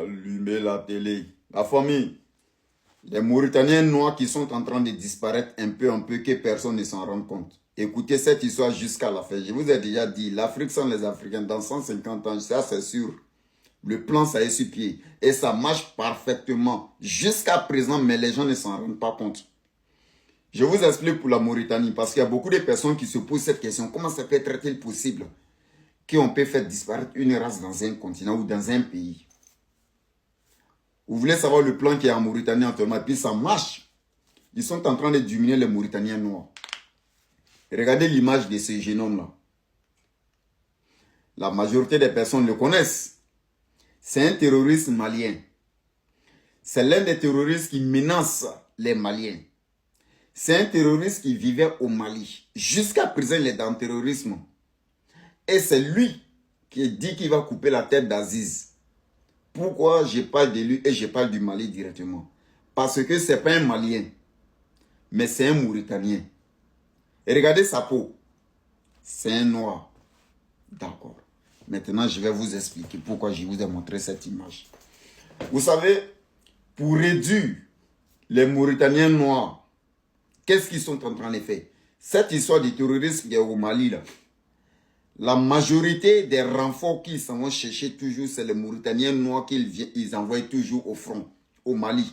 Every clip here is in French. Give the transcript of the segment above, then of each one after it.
Allumez la télé. La famille, les Mauritaniens noirs qui sont en train de disparaître un peu en peu, que personne ne s'en rende compte. Écoutez cette histoire jusqu'à la fin. Je vous ai déjà dit, l'Afrique sans les Africains, dans 150 ans, ça c'est sûr. Le plan, ça est sur pied. Et ça marche parfaitement. Jusqu'à présent, mais les gens ne s'en rendent pas compte. Je vous explique pour la Mauritanie, parce qu'il y a beaucoup de personnes qui se posent cette question. Comment ça peut être possible qu'on peut faire disparaître une race dans un continent ou dans un pays? Vous voulez savoir le plan qui est en Mauritanie actuellement, et puis ça marche. Ils sont en train de diminuer les Mauritaniens noirs. Regardez l'image de ce jeune homme-là. La majorité des personnes le connaissent. C'est un terroriste malien. C'est l'un des terroristes qui menace les Maliens. C'est un terroriste qui vivait au Mali. Jusqu'à présent, il est dans le terrorisme. Et c'est lui qui dit qu'il va couper la tête d'Aziz. Pourquoi je parle de lui et je parle du Mali directement? Parce que ce n'est pas un Malien, mais c'est un Mauritanien. Et regardez sa peau. C'est un noir. D'accord. Maintenant, je vais vous expliquer pourquoi je vous ai montré cette image. Vous savez, pour réduire les Mauritaniens noirs, qu'est-ce qu'ils sont en train de faire? Cette histoire du terrorisme qui est au Mali, là, la majorité des renforts qu'ils s'en vont chercher toujours, c'est les Mauritaniens noirs qu'ils envoient toujours au front, au Mali.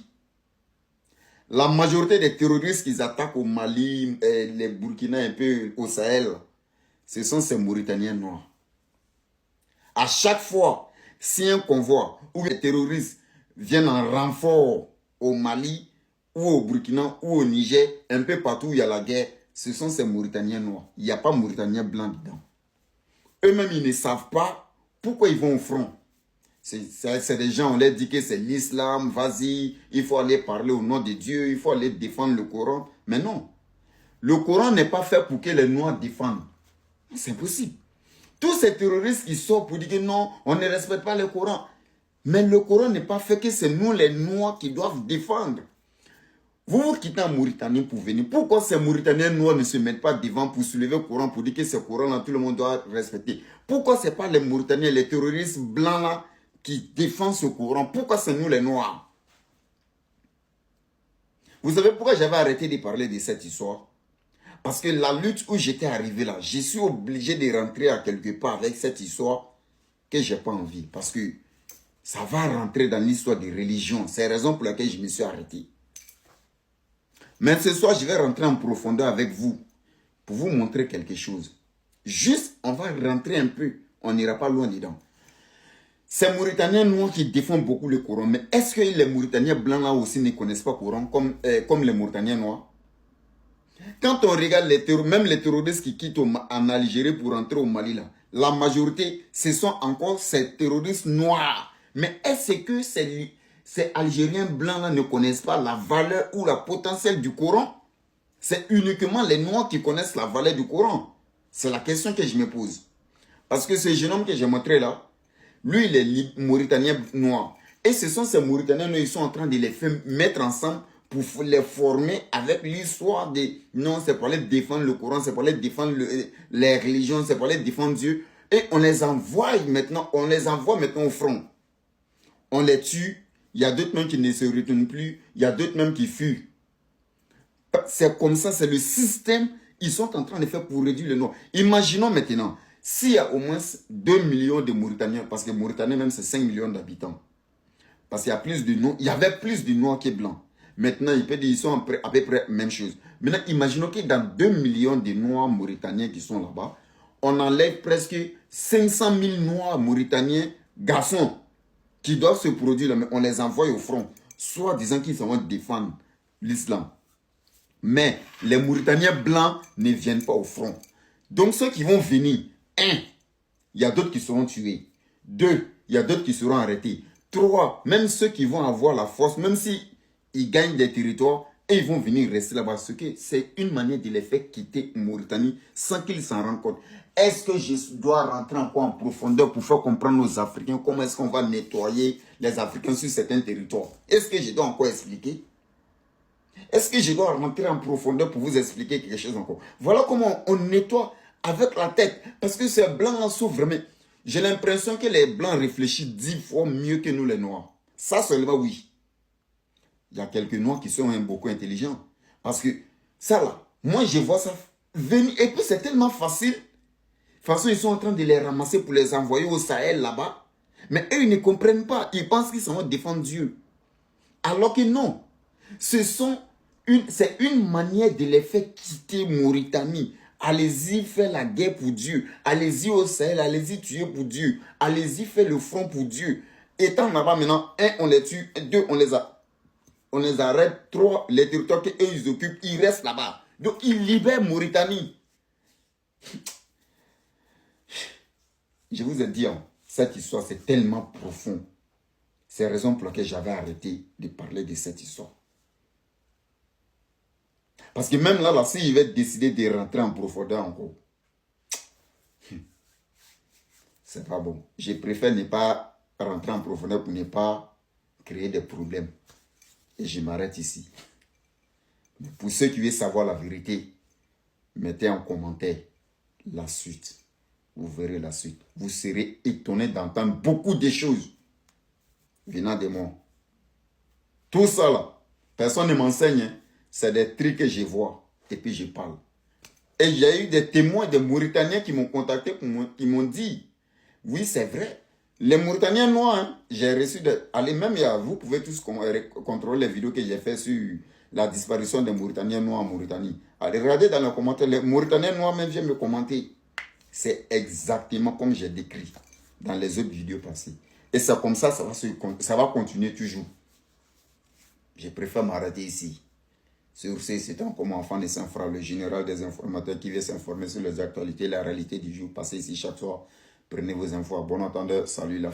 La majorité des terroristes qu'ils attaquent au Mali, les Burkina un peu au Sahel, ce sont ces Mauritaniens noirs. À chaque fois, si un convoi ou les terroristes viennent en renfort au Mali, ou au Burkina, ou au Niger, un peu partout où il y a la guerre, ce sont ces Mauritaniens noirs. Il n'y a pas Mauritaniens blancs dedans. Eux-mêmes, ils ne savent pas pourquoi ils vont au front. C'est des gens, on leur dit que c'est l'islam, vas-y, il faut aller parler au nom de Dieu, il faut aller défendre le Coran. Mais non, le Coran n'est pas fait pour que les Noirs défendent. C'est impossible. Tous ces terroristes qui sortent pour dire que non, on ne respecte pas le Coran. Mais le Coran n'est pas fait que c'est nous les Noirs qui doivent défendre. Vous vous quittez en Mauritanie pour venir. Pourquoi ces Mauritaniens noirs ne se mettent pas devant pour soulever le Coran, pour dire que ce Coran-là, tout le monde doit respecter? Pourquoi ce n'est pas les Mauritaniens, les terroristes blancs-là qui défendent ce Coran? Pourquoi c'est nous les Noirs? Vous savez pourquoi j'avais arrêté de parler de cette histoire? Parce que la lutte où j'étais arrivé là, je suis obligé de rentrer à quelque part avec cette histoire que je n'ai pas envie. Parce que ça va rentrer dans l'histoire des religions. C'est la raison pour laquelle je me suis arrêté. Mais ce soir, je vais rentrer en profondeur avec vous pour vous montrer quelque chose. Juste, on va rentrer un peu. On n'ira pas loin dedans. Ces Mauritaniens noirs qui défendent beaucoup le Coran. Mais est-ce que les Mauritaniens blancs là aussi ne connaissent pas le Coran comme les Mauritaniens noirs? Quand on regarde même les terroristes qui quittent en Algérie pour rentrer au Mali, là, la majorité, ce sont encore ces terroristes noirs. Mais est-ce que ces Algériens blancs là ne connaissent pas la valeur ou la potentiel du Coran? C'est uniquement les Noirs qui connaissent la valeur du Coran. C'est la question que je me pose. Parce que ce jeune homme que j'ai montré là, lui, il est Mauritanien noir. Et ce sont ces Mauritaniens noirs, ils sont en train de les faire mettre ensemble pour les former avec l'histoire de... Non, c'est pour aller défendre le Coran, c'est pour aller défendre les religions, c'est pour aller défendre Dieu. Et on les envoie maintenant au front. On les tue. Il y a d'autres même qui ne se retournent plus. Il y a d'autres même qui fuient. C'est comme ça, c'est le système. Ils sont en train de faire pour réduire le Nord. Imaginons maintenant, s'il y a au moins 2 millions de Mauritaniens, parce que Mauritanie même c'est 5 millions d'habitants. Parce qu'il y a plus de Noirs, il y avait plus de Noirs que de Blancs. Maintenant, ils sont à peu près la même chose. Maintenant, imaginons que dans 2 millions de Noirs Mauritaniens qui sont là-bas, on enlève presque 500 000 Noirs Mauritaniens garçons qui doivent se produire là, mais on les envoie au front, soit disant qu'ils vont défendre l'islam. Mais les Mauritaniens blancs ne viennent pas au front. Donc ceux qui vont venir, 1, il y a d'autres qui seront tués. 2, il y a d'autres qui seront arrêtés. 3, même ceux qui vont avoir la force, même s'ils gagnent des territoires, et ils vont venir rester là-bas. C'est une manière de les faire quitter Mauritanie sans qu'ils s'en rendent compte. Est-ce que je dois rentrer encore en profondeur pour faire comprendre aux Africains comment est-ce qu'on va nettoyer les Africains sur certains territoires? Est-ce que je dois encore expliquer? Est-ce que je dois rentrer en profondeur pour vous expliquer quelque chose encore? Voilà comment on nettoie avec la tête. Parce que ces blancs-là sont vraiment... J'ai l'impression que les Blancs réfléchissent 10 fois mieux que nous les Noirs. Ça seulement, oui. Il y a quelques Noirs qui sont beaucoup intelligents. Parce que ça là, moi je vois ça venir. Et puis c'est tellement facile. De toute façon, ils sont en train de les ramasser pour les envoyer au Sahel là-bas. Mais eux, ils ne comprennent pas. Ils pensent qu'ils sont défendre Dieu. Alors que non. C'est une manière de les faire quitter Mauritanie. Allez-y faire la guerre pour Dieu. Allez-y au Sahel, allez-y tuer pour Dieu. Allez-y faire le front pour Dieu. Étant là-bas maintenant, un, on les tue. Deux, on les arrête. Trois, les territoires qu'eux ils occupent, ils restent là-bas. Donc ils libèrent Mauritanie. Je vous ai dit, hein, cette histoire c'est tellement profond. C'est la raison pour laquelle j'avais arrêté de parler de cette histoire. Parce que même là, s'il va décider de rentrer en profondeur encore, c'est pas bon. Je préfère ne pas rentrer en profondeur pour ne pas créer des problèmes. Et je m'arrête ici. Mais pour ceux qui veulent savoir la vérité, mettez en commentaire la suite. Vous verrez la suite. Vous serez étonné d'entendre beaucoup de choses venant de moi. Tout ça là, personne ne m'enseigne. Hein. C'est des trucs que je vois et puis je parle. Et il y a eu des témoins, des Mauritaniens qui m'ont contacté, qui m'ont dit, oui c'est vrai, les Mauritaniens noirs, hein, j'ai reçu des... Allez, même vous pouvez tous contrôler les vidéos que j'ai fait sur la disparition des Mauritaniens noirs en Mauritanie. Allez, regardez dans les commentaires, les Mauritaniens noirs même viennent me commenter. C'est exactement comme j'ai décrit dans les autres vidéos passées. Et c'est comme ça, ça va continuer toujours. Je préfère m'arrêter ici. Sur ce, c'est comme enfant de Saint-Fra, le général des informateurs qui veut s'informer sur les actualités, la réalité du jour. Passez ici chaque soir. Prenez vos infos. Bon entendeur. Salut la